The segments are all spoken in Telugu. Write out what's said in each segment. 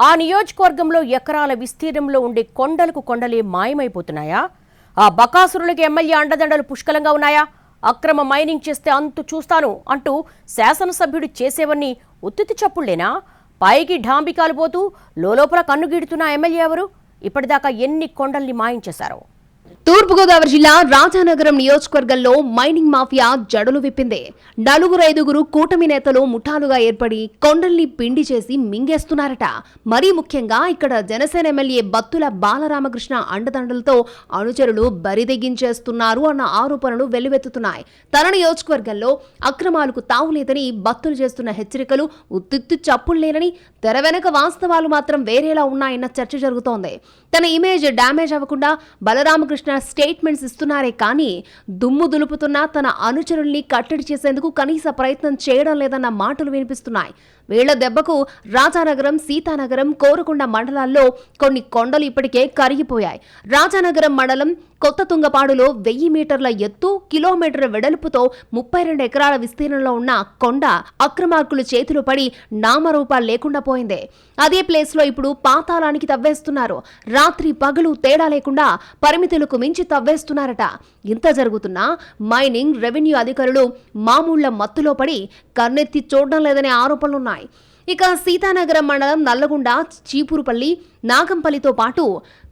ఆ నియోజకవర్గంలో ఎకరాల విస్తీర్ణంలో ఉండే కొండలకు కొండలే మాయమైపోతున్నాయా? ఆ బకాసురులకు ఎమ్మెల్యే అండదండలు పుష్కలంగా ఉన్నాయా? అక్రమ మైనింగ్ చేస్తే అంతు చూస్తాను అంటూ శాసనసభ్యుడు చేసేవన్నీ ఉత్తితి చప్పుళ్లేనా? పైకి ఢాంబికాలు పోతూ లోలోపల కన్నుగీడుతున్న ఎమ్మెల్యే ఎవరు? ఇప్పటిదాకా ఎన్ని కొండల్ని మాయించేశారో? తూర్పుగోదావరి జిల్లా రాజానగరం నియోజకవర్గంలో మైనింగ్ మాఫియా జడులు విప్పింది. నలుగురైదుగురు కూటమి నేతలు ముఠాలుగా ఏర్పడి కొండల్ని పిండి చేసి మింగేస్తున్నారట. మరీ ముఖ్యంగా ఇక్కడ జనసేన ఎమ్మెల్యే బత్తుల బాలరామకృష్ణ అండదండలతో అనుచరులు బరిదెగించేస్తున్నారు అన్న ఆరోపణలు వెల్లువెత్తుతున్నాయి. తన నియోజకవర్గంలో అక్రమాలకు తావులేదని బత్తులు చేస్తున్న హెచ్చరికలు ఉత్తిత్తు చప్పుళ్లేనని, తెర వెనక వాస్తవాలు మాత్రం వేరేలా ఉన్నాయన్న చర్చ జరుగుతోంది. తన ఇమేజ్ డ్యామేజ్ అవ్వకుండా బలరామకృష్ణ స్టేట్మెంట్స్ ఇస్తున్నారే కానీ దుమ్ము దులుపుతున్న తన అనుచరుల్ని కట్టడి చేసేందుకు కనీస ప్రయత్నం చేయడం లేదన్న మాటలు వినిపిస్తున్నాయి. వీళ్ల దెబ్బకు రాజానగరం, సీతానగరం, కోరుకొండ మండలాల్లో కొన్ని కొండలు ఇప్పటికే కరిగిపోయాయి. రాజానగరం మండలం కొత్త తుంగపాడులో 1000 మీటర్ల ఎత్తు, కిలోమీటర్ వెడల్పుతో 32 ఎకరాల విస్తీర్ణంలో ఉన్న కొండ అక్రమార్కులు చేతిలో పడి నామరూపాలు లేకుండా పోయింది. అదే ప్లేస్ లో ఇప్పుడు పాతాళానికి తవ్వేస్తున్నారు. రాత్రి పగలు తేడా లేకుండా పరిమితులకు మించి తవ్వేస్తున్నారట. ఇంత జరుగుతున్నా మైనింగ్, రెవెన్యూ అధికారులు మామూళ్ల మత్తులో పడి కన్నెత్తి చూడడం లేదనే ఆరోపణలున్నాయి. ఇక సీతానగరం మండలం నల్లగొండ, చీపురుపల్లి, నాగంపల్లితో పాటు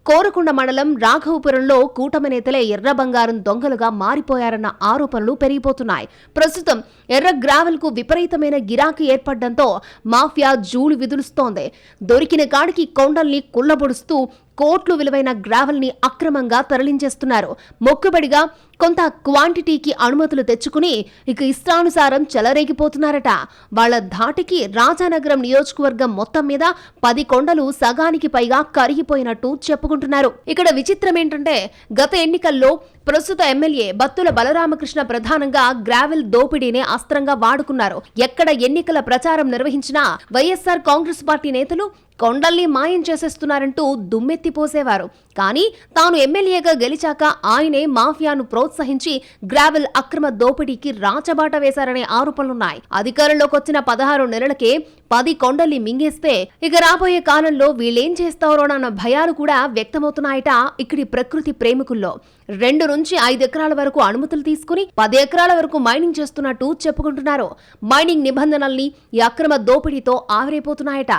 కోరకొండ మండలం రాఘవపురంలో కూటమి నేతలే ఎర్ర బంగారం దొంగలుగా మారిపోయారన్న ఆరోపణలు పెరిగిపోతున్నాయి. ప్రస్తుతం ఎర్ర గ్రావెల్ కు విపరీతమైన గిరాకీ ఏర్పడడంతో మాఫియా జూలు విదులుస్తోంది. దొరికిన కాడికి కొండల్ని కుళ్లబొడుస్తూ కోట్లు విలువైన గ్రావెల్ ని అక్రమంగా తరలించేస్తున్నారు. మొక్కుబడిగా కొంత క్వాంటిటీకి అనుమతులు తెచ్చుకుని ఇక ఇష్టానుసారం చెలరేగిపోతున్నారట. వాళ్ల ధాటికి రాజానగరం నియోజకవర్గం మొత్తం మీద 10 కొండలు సగానికి పైగా కరిగిపోయినట్టు చెప్పుకుంటున్నారు. ఇక్కడ విచిత్రం ఏంటంటే గత ఎన్నికల్లో ప్రస్తుత ఎమ్మెల్యే బత్తుల బలరామకృష్ణ ప్రధానంగా గ్రావెల్ దోపిడీనే అస్త్రంగా వాడుకున్నారు. ఎక్కడ ఎన్నికల ప్రచారం నిర్వహించినా వైఎస్ఆర్ కాంగ్రెస్ పార్టీ నేతలు కొండల్ని మాయం చేసేస్తున్నారంటూ దుమ్మెత్తిపోసేవారు. కానీ తాను ఎమ్మెల్యేగా గెలిచాక ఆయనే మాఫియాను ప్రోత్సహించి గ్రావెల్ అక్రమ దోపిడీకి రాచబాట వేశారనే ఆరోపణలున్నాయి. అధికారంలోకి వచ్చిన 16 నెలలకే 10 కొండల్ని మింగేస్తే ఇక రాబోయే కాలంలో వీళ్ళేం చేస్తారోనన్న భయాలు కూడా వ్యక్తమవుతున్నాయట ఇక్కడి ప్రకృతి ప్రేమికుల్లో. 2 నుంచి 5 ఎకరాల వరకు అనుమతులు తీసుకుని 10 ఎకరాల వరకు మైనింగ్ చేస్తున్నట్టు చెప్పుకుంటున్నారు. మైనింగ్ నిబంధనల్ని ఈ అక్రమ దోపిడీతో ఆవిరైపోతున్నాయట.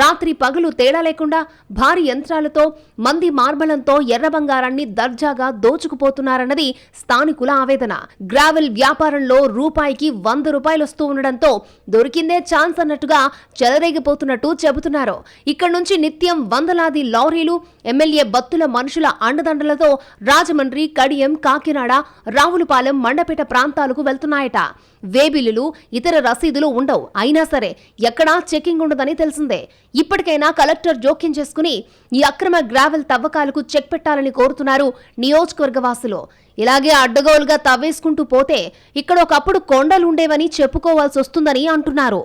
రాత్రి పగలు తేడా లేకుండా భారీ యంత్రాలతో, మంది మార్బలంతో ఎర్ర బంగారాన్ని దర్జాగా దోచుకుపోతున్నారన్నది స్థానికుల ఆవేదన. గ్రావెల్ వ్యాపారంలో రూపాయికి 100 రూపాయలు వస్తూ ఉండడంతో దొరికిందే ఛాన్స్ అన్నట్టుగా చెలరేగిపోతున్నట్టు చెబుతున్నారు. ఇక్కడ నుంచి నిత్యం వందలాది లారీలు ఎమ్మెల్యే బత్తుల మనుషుల అండదండలతో రాజమండ్రి, కడియం, కాకినాడ, రావులపాలెం, మండపేట ప్రాంతాలకు వెళ్తున్నాయట. వేబిల్లులు, ఇతర రసీదులు ఉండవు. అయినా సరే ఎక్కడా చెకింగ్ ఉండదని తెలిసిందే. ఇప్పటికైనా కలెక్టర్ జోక్యం చేసుకుని ఈ అక్రమ గ్రావెల్ తవ్వకాలకు చెక్ పెట్టాలని కోరుతున్నారు నియోజకవర్గవాసులు. ఇలాగే అడ్డగోలుగా తవ్వేసుకుంటూ పోతే ఇక్కడ ఒకప్పుడు కొండలుండేవని చెప్పుకోవాల్సి వస్తుందని అంటున్నారు.